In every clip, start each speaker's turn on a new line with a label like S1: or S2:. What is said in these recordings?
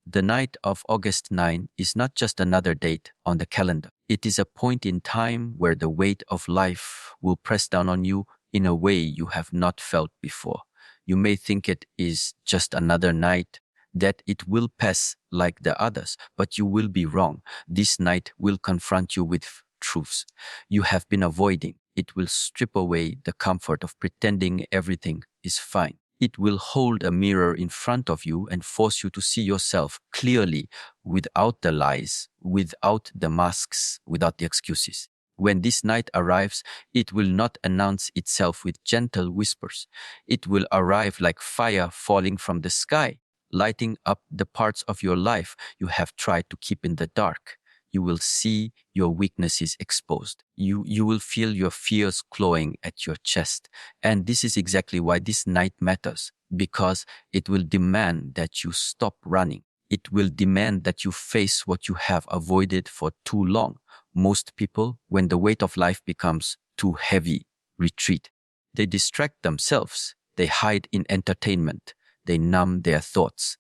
S1: The night of August 9 is not just another date on the calendar. It is a point in time where the weight of life will press down on you in a way you have not felt before. You may think it is just another night, that it will pass like the others, but you will be wrong. This night will confront you with truths you have been avoiding. It will strip away the comfort of pretending everything is fine. It will hold a mirror in front of you and force you to see yourself clearly, without the lies, without the masks, without the excuses. When this night arrives, it will not announce itself with gentle whispers. It will arrive like fire falling from the sky, lighting up the parts of your life you have tried to keep in the dark. You will see your weaknesses exposed. You will feel your fears clawing at your chest. And this is exactly why this night matters, because it will demand that you stop running. It will demand that you face what you have avoided for too long. Most people, when the weight of life becomes too heavy, retreat. They distract themselves. They hide in entertainment. They numb their thoughts.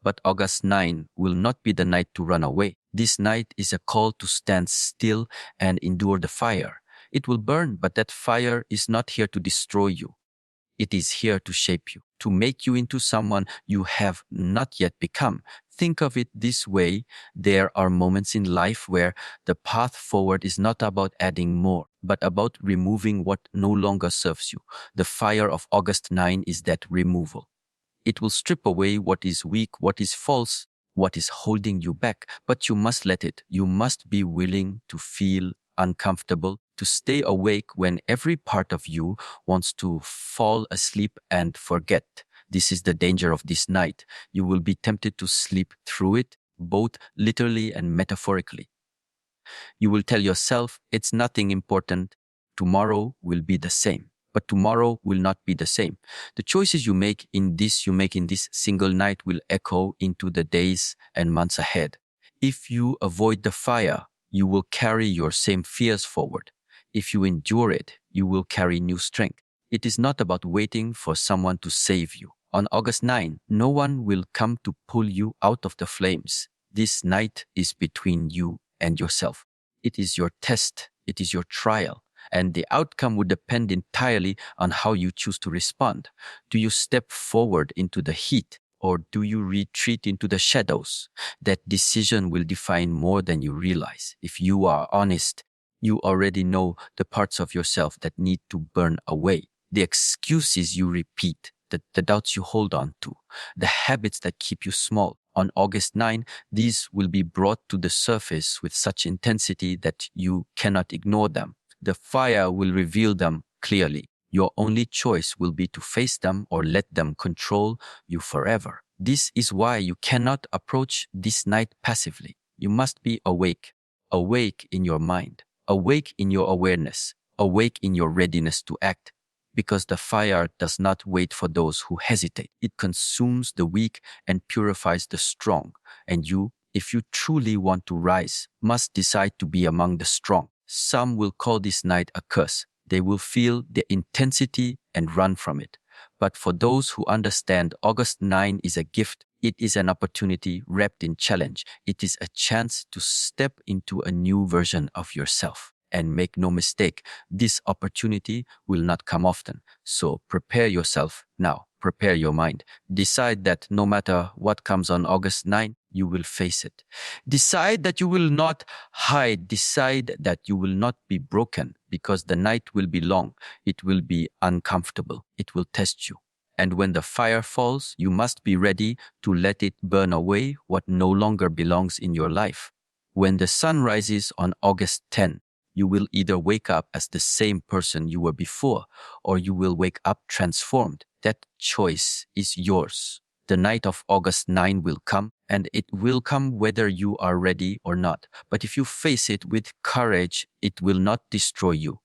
S1: But August 9 will not be the night to run away. This night is a call to stand still and endure the fire. It will burn, but that fire is not here to destroy you. It is here to shape you, to make you into someone you have not yet become. Think of it this way: there are moments in life where the path forward is not about adding more, but about removing what no longer serves you. The fire of August 9 is that removal. It will strip away what is weak, what is false, what is holding you back, but you must let it. You must be willing to feel uncomfortable, to stay awake when every part of you wants to fall asleep and forget. This is the danger of this night. You will be tempted to sleep through it, both literally and metaphorically. You will tell yourself, it's nothing important. Tomorrow will be the same. But tomorrow will not be the same. The choices you make in this single night will echo into the days and months ahead. If you avoid the fire, you will carry your same fears forward. If you endure it, you will carry new strength. It is not about waiting for someone to save you. On August 9, no one will come to pull you out of the flames. This night is between you and yourself. It is your test. It is your trial. And the outcome would depend entirely on how you choose to respond. Do you step forward into the heat, or do you retreat into the shadows? That decision will define more than you realize. If you are honest, you already know the parts of yourself that need to burn away. The excuses you repeat, the doubts you hold on to, the habits that keep you small. On August 9, these will be brought to the surface with such intensity that you cannot ignore them. The fire will reveal them clearly. Your only choice will be to face them or let them control you forever. This is why you cannot approach this night passively. You must be awake, awake in your mind, awake in your awareness, awake in your readiness to act. Because the fire does not wait for those who hesitate. It consumes the weak and purifies the strong. And you, if you truly want to rise, must decide to be among the strong. Some will call this night a curse. They will feel the intensity and run from it. But for those who understand, August 9 is a gift. It is an opportunity wrapped in challenge. It is a chance to step into a new version of yourself. And make no mistake, this opportunity will not come often. So prepare yourself now. Prepare your mind. Decide that no matter what comes on August 9, you will face it. Decide that you will not hide. Decide that you will not be broken, because the night will be long. It will be uncomfortable. It will test you. And when the fire falls, you must be ready to let it burn away what no longer belongs in your life. When the sun rises on August 10, you will either wake up as the same person you were before, or you will wake up transformed. That choice is yours. The night of August 9 will come, and it will come whether you are ready or not. But if you face it with courage, it will not destroy you.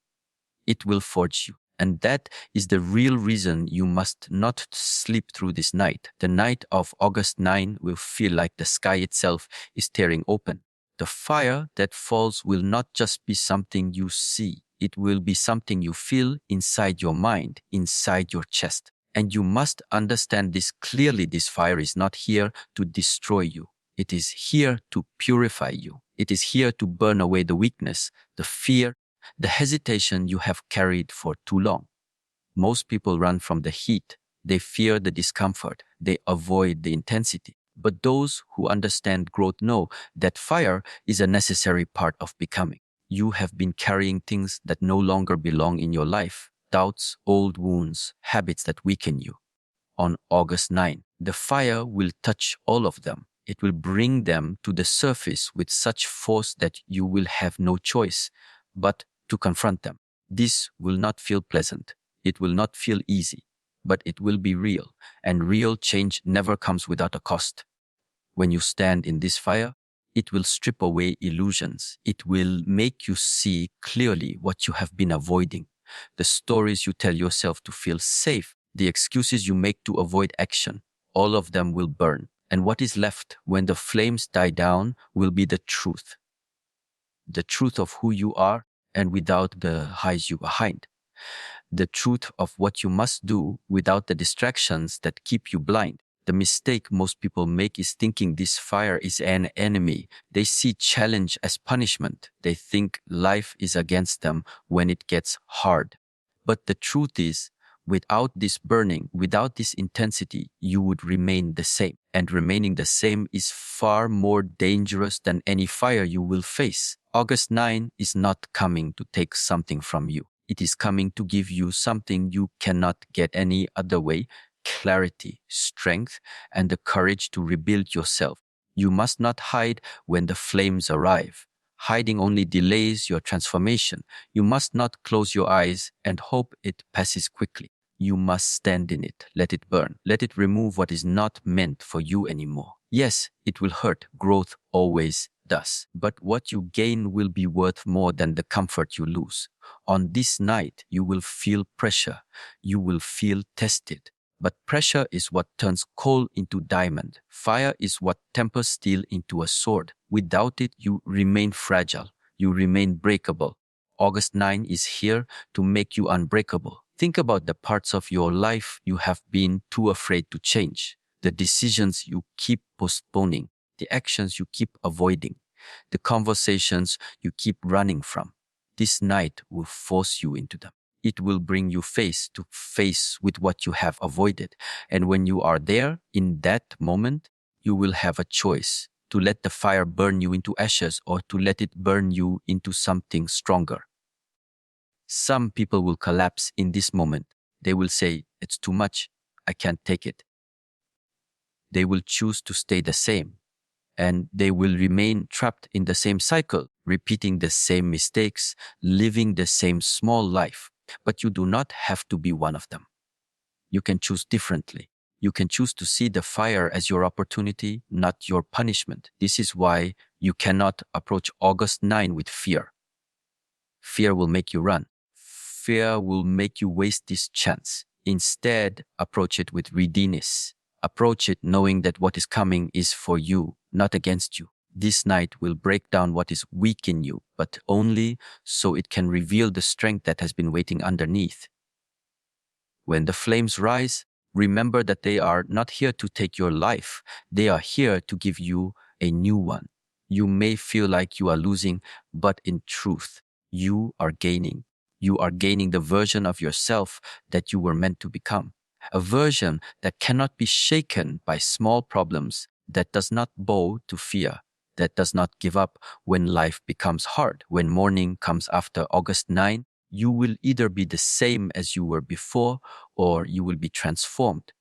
S1: It will forge you. And that is the real reason you must not sleep through this night. The night of August 9 will feel like the sky itself is tearing open. The fire that falls will not just be something you see. It will be something you feel inside your mind, inside your chest. And you must understand this clearly. This fire is not here to destroy you. It is here to purify you. It is here to burn away the weakness, the fear, the hesitation you have carried for too long. Most people run from the heat. They fear the discomfort. They avoid the intensity. But those who understand growth know that fire is a necessary part of becoming. You have been carrying things that no longer belong in your life, doubts, old wounds, habits that weaken you. On August 9, the fire will touch all of them. It will bring them to the surface with such force that you will have no choice but to confront them. This will not feel pleasant. It will not feel easy, but it will be real, and real change never comes without a cost. When you stand in this fire, it will strip away illusions. It will make you see clearly what you have been avoiding, the stories you tell yourself to feel safe, the excuses you make to avoid action. All of them will burn. And what is left when the flames die down will be the truth of who you are and without the hides you behind, the truth of what you must do without the distractions that keep you blind. The mistake most people make is thinking this fire is an enemy. They see challenge as punishment. They think life is against them when it gets hard. But the truth is, without this burning, without this intensity, you would remain the same. And remaining the same is far more dangerous than any fire you will face. August 9 is not coming to take something from you. It is coming to give you something you cannot get any other way: clarity, strength, and the courage to rebuild yourself. You must not hide when the flames arrive. Hiding only delays your transformation. You must not close your eyes and hope it passes quickly. You must stand in it, let it burn, let it remove what is not meant for you anymore. Yes, it will hurt. Growth always does. But what you gain will be worth more than the comfort you lose. On this night, you will feel pressure. You will feel tested. But pressure is what turns coal into diamond. Fire is what tempers steel into a sword. Without it, you remain fragile. You remain breakable. August 9 is here to make you unbreakable. Think about the parts of your life you have been too afraid to change, the decisions you keep postponing, the actions you keep avoiding, the conversations you keep running from. This night will force you into them. It will bring you face to face with what you have avoided. And when you are there, in that moment, you will have a choice to let the fire burn you into ashes or to let it burn you into something stronger. Some people will collapse in this moment. They will say, "It's too much. I can't take it." They will choose to stay the same, and they will remain trapped in the same cycle, repeating the same mistakes, living the same small life. But you do not have to be one of them. You can choose differently. You can choose to see the fire as your opportunity, not your punishment. This is why you cannot approach August 9 with fear. Fear will make you run. Fear will make you waste this chance. Instead, approach it with readiness. Approach it knowing that what is coming is for you, not against you. This night will break down what is weak in you, but only so it can reveal the strength that has been waiting underneath. When the flames rise, remember that they are not here to take your life. They are here to give you a new one. You may feel like you are losing, but in truth, you are gaining. You are gaining the version of yourself that you were meant to become. A version that cannot be shaken by small problems, that does not bow to fear, that does not give up when life becomes hard. When morning comes after August 9, you will either be the same as you were before or you will be transformed.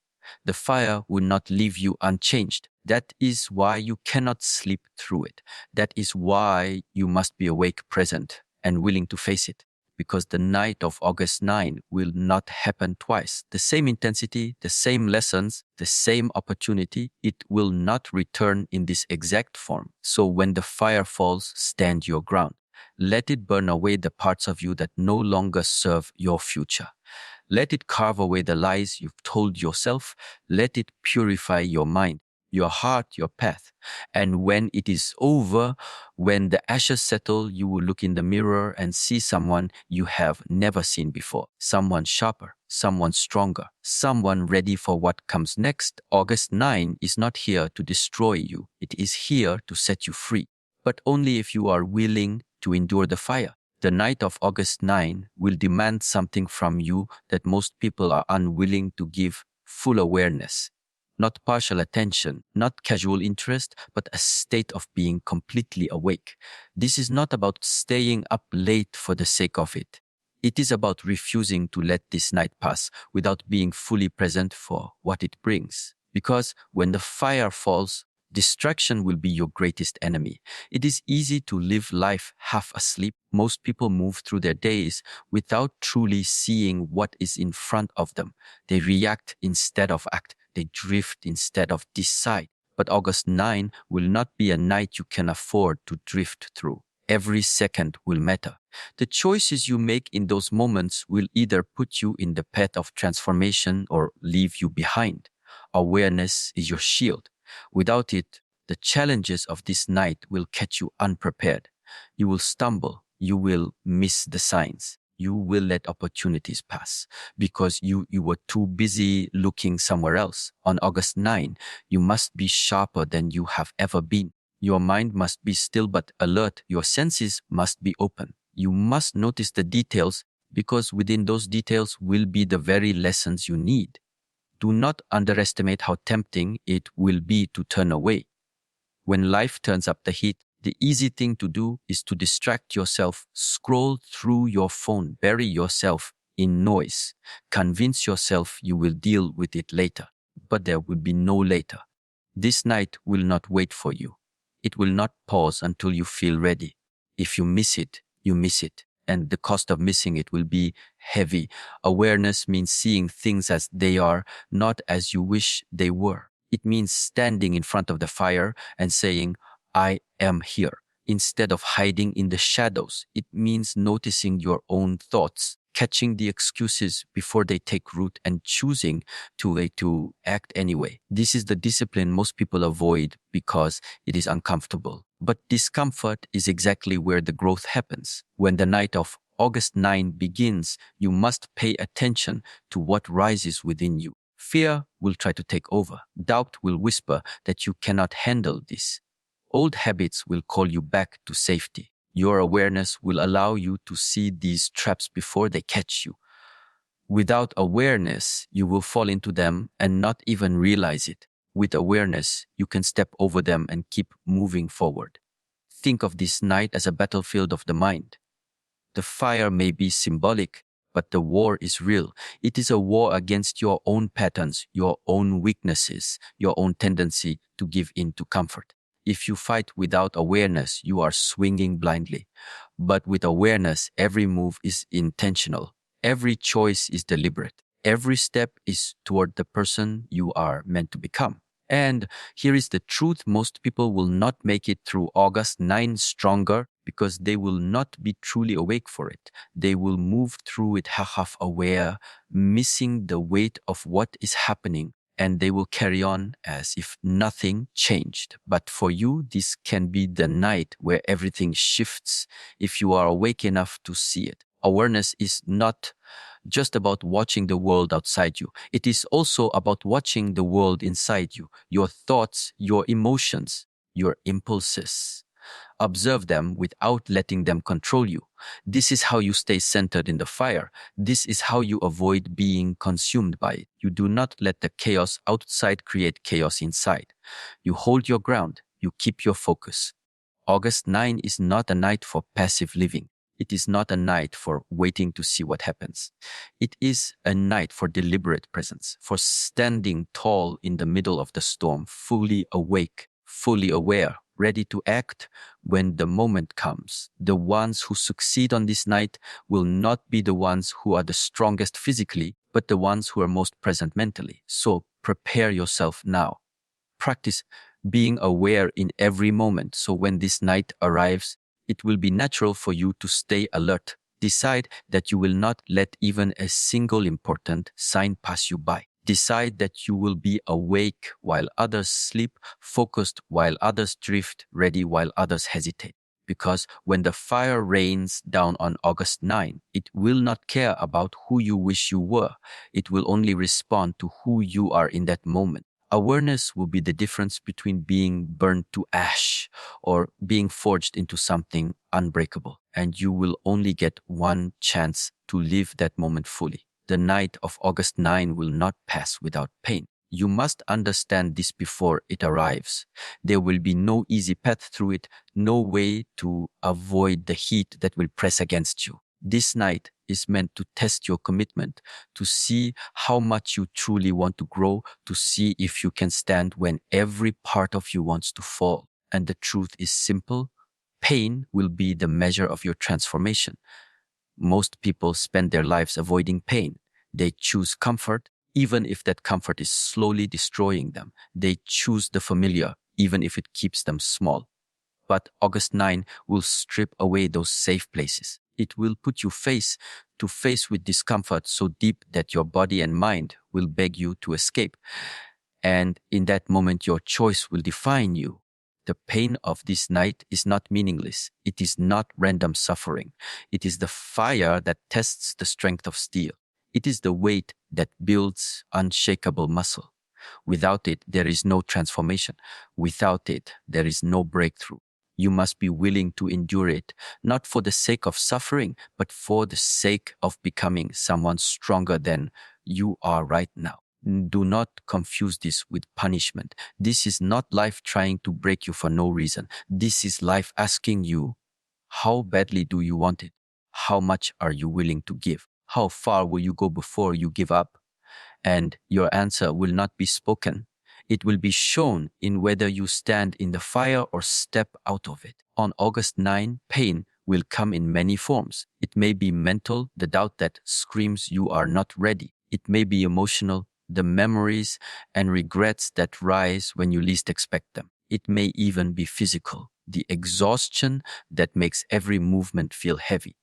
S1: The fire will not leave you unchanged. That is why you cannot sleep through it. That is why you must be awake, present, and willing to face it. Because the night of August 9 will not happen twice. The same intensity, the same lessons, the same opportunity, it will not return in this exact form. So when the fire falls, stand your ground. Let it burn away the parts of you that no longer serve your future. Let it carve away the lies you've told yourself. Let it purify your mind, your heart, your path. And when it is over, when the ashes settle, you will look in the mirror and see someone you have never seen before. Someone sharper, someone stronger, someone ready for what comes next. August 9 is not here to destroy you. It is here to set you free, but only if you are willing to endure the fire. The night of August 9 will demand something from you that most people are unwilling to give: full awareness. Not partial attention, not casual interest, but a state of being completely awake. This is not about staying up late for the sake of it. It is about refusing to let this night pass without being fully present for what it brings. Because when the fire falls, distraction will be your greatest enemy. It is easy to live life half asleep. Most people move through their days without truly seeing what is in front of them. They react instead of act. They drift instead of decide. But August 9 will not be a night you can afford to drift through. Every second will matter. The choices you make in those moments will either put you in the path of transformation or leave you behind. Awareness is your shield. Without it, the challenges of this night will catch you unprepared. You will stumble. You will miss the signs. You will let opportunities pass because you were too busy looking somewhere else. On August 9, you must be sharper than you have ever been. Your mind must be still but alert. Your senses must be open. You must notice the details because within those details will be the very lessons you need. Do not underestimate how tempting it will be to turn away. When life turns up the heat, the easy thing to do is to distract yourself, scroll through your phone, bury yourself in noise, convince yourself you will deal with it later. But there will be no later. This night will not wait for you. It will not pause until you feel ready. If you miss it, you miss it. And the cost of missing it will be heavy. Awareness means seeing things as they are, not as you wish they were. It means standing in front of the fire and saying, I am here. Instead of hiding in the shadows, it means noticing your own thoughts, catching the excuses before they take root, and choosing to act anyway. This is the discipline most people avoid because it is uncomfortable. But discomfort is exactly where the growth happens. When the night of August 9 begins, you must pay attention to what rises within you. Fear will try to take over. Doubt will whisper that you cannot handle this. Old habits will call you back to safety. Your awareness will allow you to see these traps before they catch you. Without awareness, you will fall into them and not even realize it. With awareness, you can step over them and keep moving forward. Think of this night as a battlefield of the mind. The fire may be symbolic, but the war is real. It is a war against your own patterns, your own weaknesses, your own tendency to give in to comfort. If you fight without awareness, you are swinging blindly. But with awareness, every move is intentional. Every choice is deliberate. Every step is toward the person you are meant to become. And here is the truth: most people will not make it through August 9 stronger because they will not be truly awake for it. They will move through it half aware, missing the weight of what is happening, and they will carry on as if nothing changed. But for you, this can be the night where everything shifts if you are awake enough to see it. Awareness is not just about watching the world outside you. It is also about watching the world inside you, your thoughts, your emotions, your impulses. Observe them without letting them control you. This is how you stay centered in the fire. This is how you avoid being consumed by it. You do not let the chaos outside create chaos inside. You hold your ground. You keep your focus. August 9 is not a night for passive living. It is not a night for waiting to see what happens. It is a night for deliberate presence, for standing tall in the middle of the storm, fully awake, fully aware, ready to act when the moment comes. The ones who succeed on this night will not be the ones who are the strongest physically, but the ones who are most present mentally. So prepare yourself now. Practice being aware in every moment, so when this night arrives, it will be natural for you to stay alert. Decide that you will not let even a single important sign pass you by. Decide that you will be awake while others sleep, focused while others drift, ready while others hesitate. because when the fire rains down on August 9, it will not care about who you wish you were. It will only respond to who you are in that moment. Awareness will be the difference between being burned to ash or being forged into something unbreakable. And you will only get one chance to live that moment fully. The night of August 9 will not pass without pain. You must understand this before it arrives. There will be no easy path through it, no way to avoid the heat that will press against you. This night is meant to test your commitment, to see how much you truly want to grow, to see if you can stand when every part of you wants to fall. And the truth is simple. Pain will be the measure of your transformation. Most people spend their lives avoiding pain. They choose comfort, even if that comfort is slowly destroying them. They choose the familiar, even if it keeps them small. But August 9 will strip away those safe places. It will put you face to face with discomfort so deep that your body and mind will beg you to escape. And in that moment, your choice will define you. The pain of this night is not meaningless. It is not random suffering. It is the fire that tests the strength of steel. It is the weight that builds unshakable muscle. Without it, there is no transformation. Without it, there is no breakthrough. You must be willing to endure it, not for the sake of suffering, but for the sake of becoming someone stronger than you are right now. Do not confuse this with punishment. This is not life trying to break you for no reason. This is life asking you, how badly do you want it? How much are you willing to give? How far will you go before you give up? And your answer will not be spoken. It will be shown in whether you stand in the fire or step out of it. On August 9, pain will come in many forms. It may be mental, the doubt that screams you are not ready. It may be emotional, the memories and regrets that rise when you least expect them. It may even be physical, the exhaustion that makes every movement feel heavy.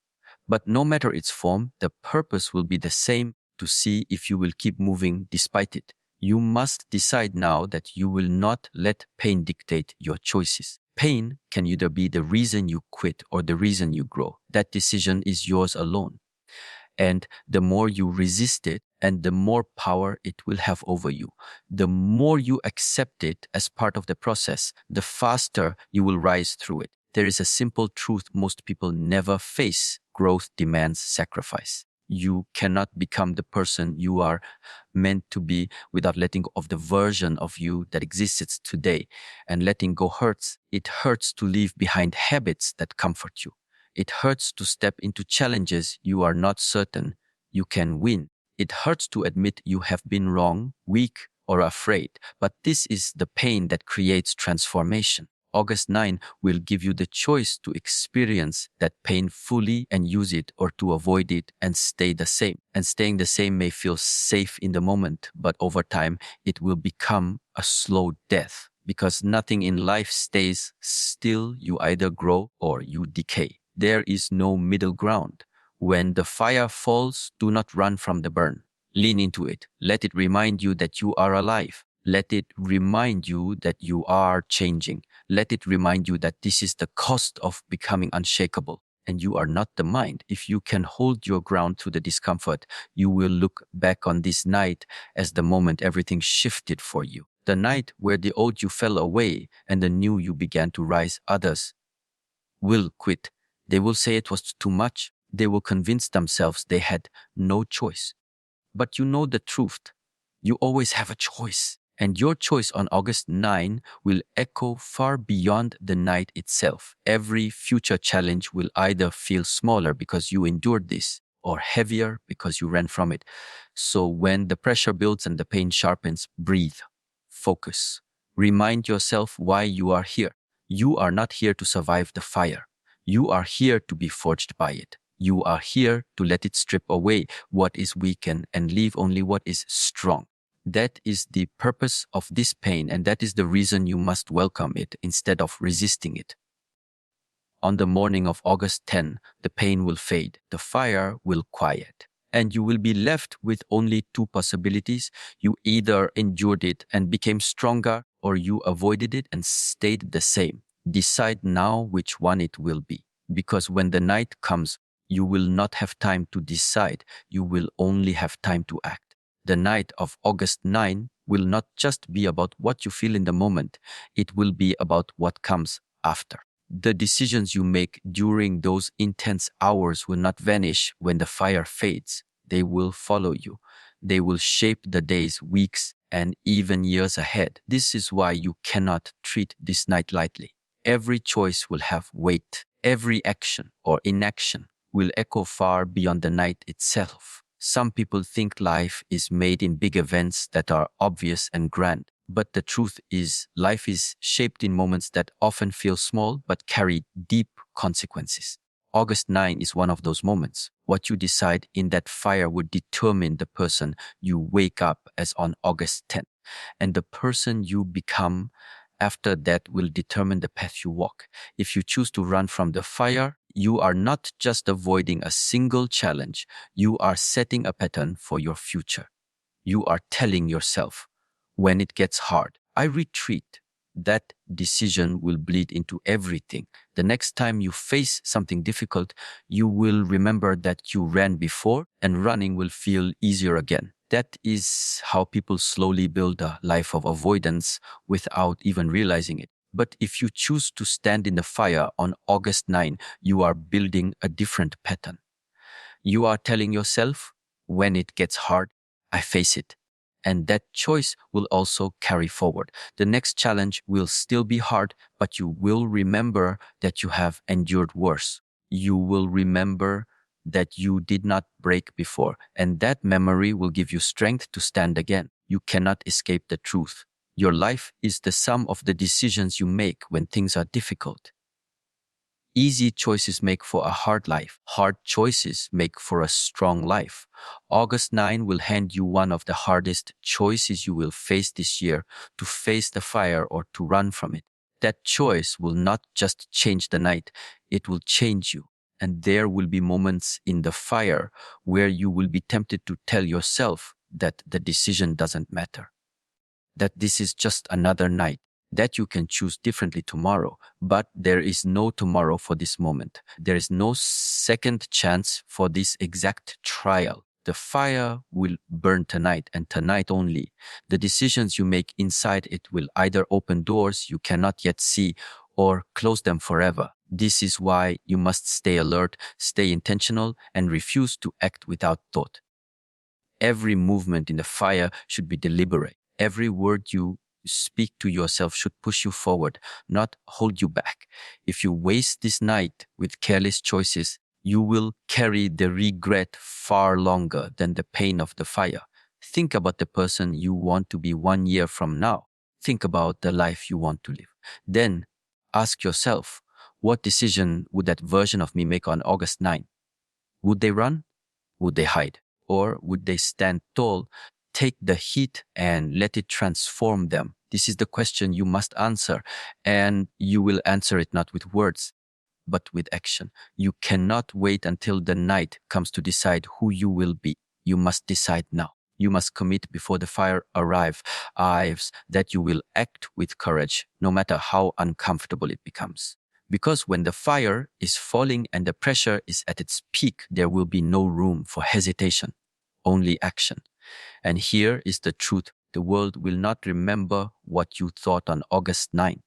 S1: But no matter its form, the purpose will be the same: to see if you will keep moving despite it. You must decide now that you will not let pain dictate your choices. Pain can either be the reason you quit or the reason you grow. That decision is yours alone. And the more you resist it, and the more power it will have over you. The more you accept it as part of the process, the faster you will rise through it. There is a simple truth most people never face: growth demands sacrifice. You cannot become the person you are meant to be without letting go of the version of you that exists today. And letting go hurts. It hurts to leave behind habits that comfort you. It hurts to step into challenges you are not certain you can win. It hurts to admit you have been wrong, weak, or afraid. But this is the pain that creates transformation. August 9 will give you the choice to experience that pain fully and use it, or to avoid it and stay the same. And staying the same may feel safe in the moment, but over time it will become a slow death. Because nothing in life stays still. You either grow or you decay. There is no middle ground. When the fire falls, do not run from the burn. Lean into it. Let it remind you that you are alive. Let it remind you that you are changing. Let it remind you that this is the cost of becoming unshakable. And you are not the mind. If you can hold your ground through the discomfort, you will look back on this night as the moment everything shifted for you. The night where the old you fell away and the new you began to rise. Others will quit. They will say it was too much. They will convince themselves they had no choice. But you know the truth. You always have a choice. And your choice on August 9 will echo far beyond the night itself. Every future challenge will either feel smaller because you endured this, or heavier because you ran from it. So when the pressure builds and the pain sharpens, breathe, focus. Remind yourself why you are here. You are not here to survive the fire. You are here to be forged by it. You are here to let it strip away what is weakened and leave only what is strong. That is the purpose of this pain, and that is the reason you must welcome it instead of resisting it. On the morning of August 10, the pain will fade, the fire will quiet, and you will be left with only two possibilities. You either endured it and became stronger, or you avoided it and stayed the same. Decide now which one it will be, because when the night comes, you will not have time to decide, you will only have time to act. The night of August 9 will not just be about what you feel in the moment, it will be about what comes after. The decisions you make during those intense hours will not vanish when the fire fades. They will follow you. They will shape the days, weeks, and even years ahead. This is why you cannot treat this night lightly. Every choice will have weight. Every action or inaction will echo far beyond the night itself. Some people think life is made in big events that are obvious and grand. But the truth is, life is shaped in moments that often feel small but carry deep consequences. August 9 is one of those moments. What you decide in that fire would determine the person you wake up as on August 10th. And the person you become after that will determine the path you walk. If you choose to run from the fire, you are not just avoiding a single challenge, you are setting a pattern for your future. You are telling yourself, when it gets hard, I retreat. That decision will bleed into everything. The next time you face something difficult, you will remember that you ran before and running will feel easier again. That is how people slowly build a life of avoidance without even realizing it. But if you choose to stand in the fire on August 9, you are building a different pattern. You are telling yourself, when it gets hard, I face it. And that choice will also carry forward. The next challenge will still be hard, but you will remember that you have endured worse. You will remember that you did not break before, and that memory will give you strength to stand again. You cannot escape the truth. Your life is the sum of the decisions you make when things are difficult. Easy choices make for a hard life. Hard choices make for a strong life. August 9 will hand you one of the hardest choices you will face this year, to face the fire or to run from it. That choice will not just change the night, it will change you. And there will be moments in the fire where you will be tempted to tell yourself that the decision doesn't matter, that this is just another night, that you can choose differently tomorrow. But there is no tomorrow for this moment. There is no second chance for this exact trial. The fire will burn tonight and tonight only. The decisions you make inside it will either open doors you cannot yet see or close them forever. This is why you must stay alert, stay intentional, and refuse to act without thought. Every movement in the fire should be deliberate. Every word you speak to yourself should push you forward, not hold you back. If you waste this night with careless choices, you will carry the regret far longer than the pain of the fire. Think about the person you want to be 1 year from now. Think about the life you want to live. Then ask yourself, what decision would that version of me make on August 9? Would they run? Would they hide? Or would they stand tall, take the heat, and let it transform them? This is the question you must answer, and you will answer it not with words, but with action. You cannot wait until the night comes to decide who you will be. You must decide now. You must commit before the fire arrives that you will act with courage, no matter how uncomfortable it becomes. Because when the fire is falling and the pressure is at its peak, there will be no room for hesitation, only action. And here is the truth. The world will not remember what you thought on August 9.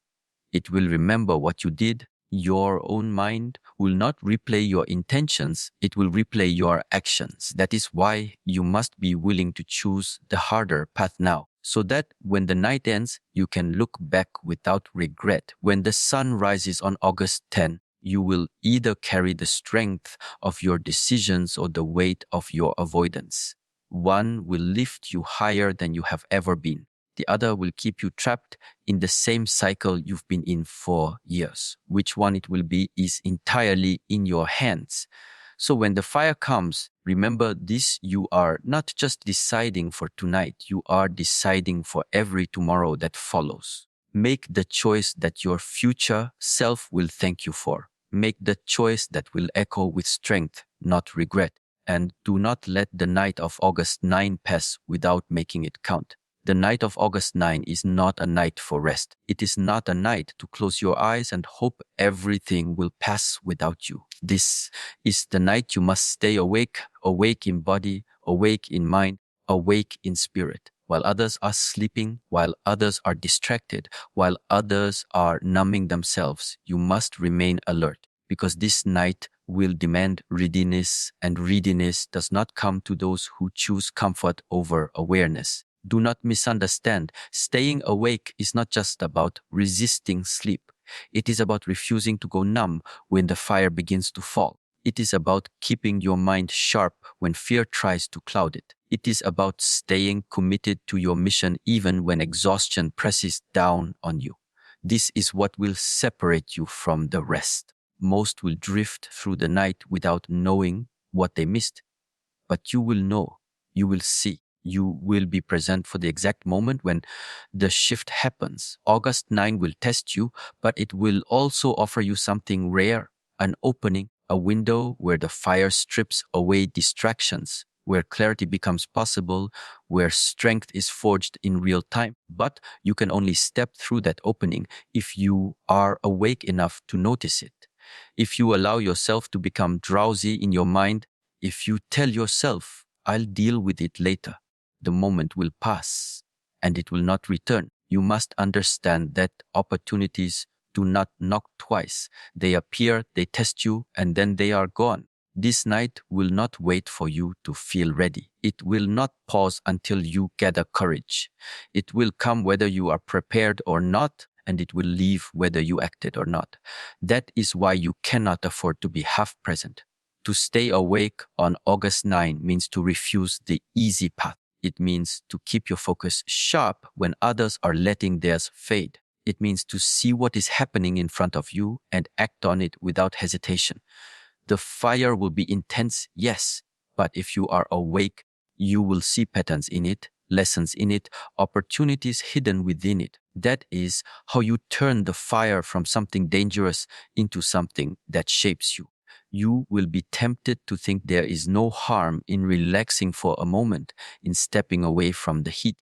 S1: It will remember what you did. Your own mind will not replay your intentions, it will replay your actions. That is why you must be willing to choose the harder path now, so that when the night ends, you can look back without regret. When the sun rises on August 10, you will either carry the strength of your decisions or the weight of your avoidance. One will lift you higher than you have ever been. The other will keep you trapped in the same cycle you've been in for years. Which one it will be is entirely in your hands. So when the fire comes, remember this: you are not just deciding for tonight, you are deciding for every tomorrow that follows. Make the choice that your future self will thank you for. Make the choice that will echo with strength, not regret. And do not let the night of August 9 pass without making it count. The night of August 9 is not a night for rest. It is not a night to close your eyes and hope everything will pass without you. This is the night you must stay awake, awake in body, awake in mind, awake in spirit. While others are sleeping, while others are distracted, while others are numbing themselves, you must remain alert, because this night will demand readiness, and readiness does not come to those who choose comfort over awareness. Do not misunderstand. Staying awake is not just about resisting sleep. It is about refusing to go numb when the fire begins to fall. It is about keeping your mind sharp when fear tries to cloud it. It is about staying committed to your mission even when exhaustion presses down on you. This is what will separate you from the rest. Most will drift through the night without knowing what they missed. But you will know, you will see, you will be present for the exact moment when the shift happens. August 9 will test you, but it will also offer you something rare, an opening, a window where the fire strips away distractions, where clarity becomes possible, where strength is forged in real time. But you can only step through that opening if you are awake enough to notice it. If you allow yourself to become drowsy in your mind, if you tell yourself, I'll deal with it later, the moment will pass and it will not return. You must understand that opportunities do not knock twice. They appear, they test you, and then they are gone. This night will not wait for you to feel ready. It will not pause until you gather courage. It will come whether you are prepared or not, and it will leave whether you acted or not. That is why you cannot afford to be half present. To stay awake on August 9 means to refuse the easy path. It means to keep your focus sharp when others are letting theirs fade. It means to see what is happening in front of you and act on it without hesitation. The fire will be intense, yes, but if you are awake, you will see patterns in it, lessons in it, opportunities hidden within it. That is how you turn the fire from something dangerous into something that shapes you. You will be tempted to think there is no harm in relaxing for a moment, in stepping away from the heat.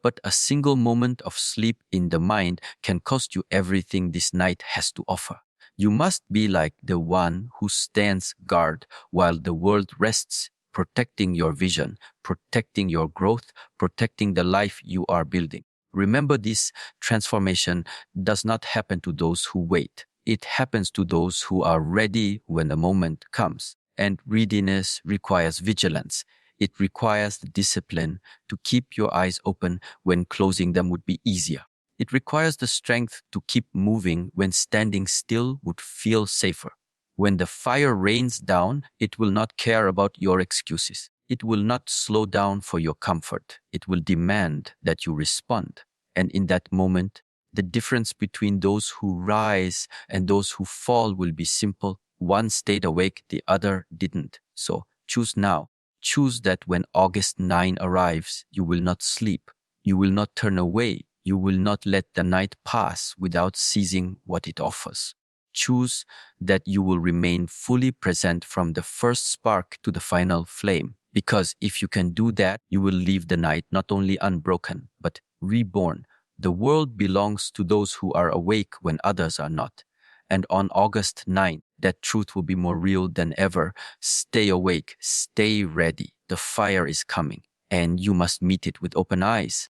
S1: But a single moment of sleep in the mind can cost you everything this night has to offer. You must be like the one who stands guard while the world rests, protecting your vision, protecting your growth, protecting the life you are building. Remember, this transformation does not happen to those who wait. It happens to those who are ready when the moment comes. And readiness requires vigilance. It requires the discipline to keep your eyes open when closing them would be easier. It requires the strength to keep moving when standing still would feel safer. When the fire rains down, it will not care about your excuses. It will not slow down for your comfort. It will demand that you respond. And in that moment, the difference between those who rise and those who fall will be simple. One stayed awake, the other didn't. So choose now. Choose that when August 9 arrives, you will not sleep. You will not turn away. You will not let the night pass without seizing what it offers. Choose that you will remain fully present from the first spark to the final flame. Because if you can do that, you will leave the night not only unbroken, but reborn. The world belongs to those who are awake when others are not. And on August 9, that truth will be more real than ever. Stay awake, stay ready. The fire is coming, and you must meet it with open eyes.